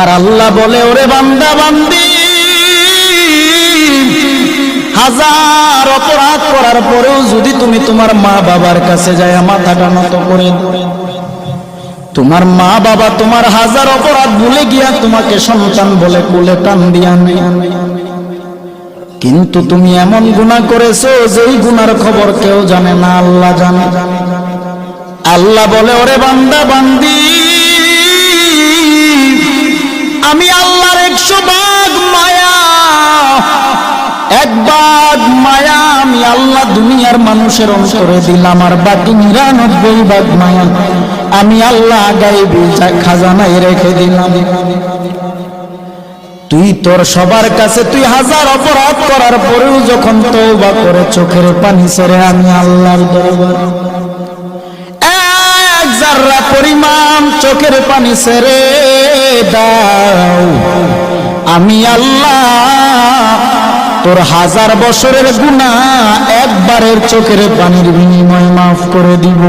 আমার আল্লাহ বলে, ওরে বান্দা বান্দি, হাজার অপরাধ করার পরেও যদি তুমি তোমার মা বাবার কাছে যায় মাথাটা নত করে, তোমার মা বাবা তোমার হাজার অপরাধ ভুলে গিয়া তোমাকে সন্তান বলে কোলে টান দিয়া নেয়, কিন্তু তুমি এমন গুনাহ করেছো যেই গুনার খবর কেউ জানে না, আল্লাহ জানে। আল্লাহ বলে, ওরে বান্দা বান্দি, আমি আল্লাহর 100 ভাগ মায়া, 1 ভাগ মায়া আমি আল্লাহ দুনিয়ার মানুষের অন্তরে দিলাম, আর বাকি 99 ভাগ মায়া আমি আল্লাহ গায়বী খাজানায় রেখে দিলাম। তুই তোর সবার কাছে তুই হাজার অপরাধ করার পরেও যখন তওবা করে চোখের পানি ছেড়ে আমি আল্লাহর দরবারে 1 জাররা পরিমাণ চোখের পানি ছেড়ে দাও, আমি আল্লাহ তোর 1000 বছরের গুনাহ একবারের চোখের পানির বিনিময়ে মাফ করে দিব।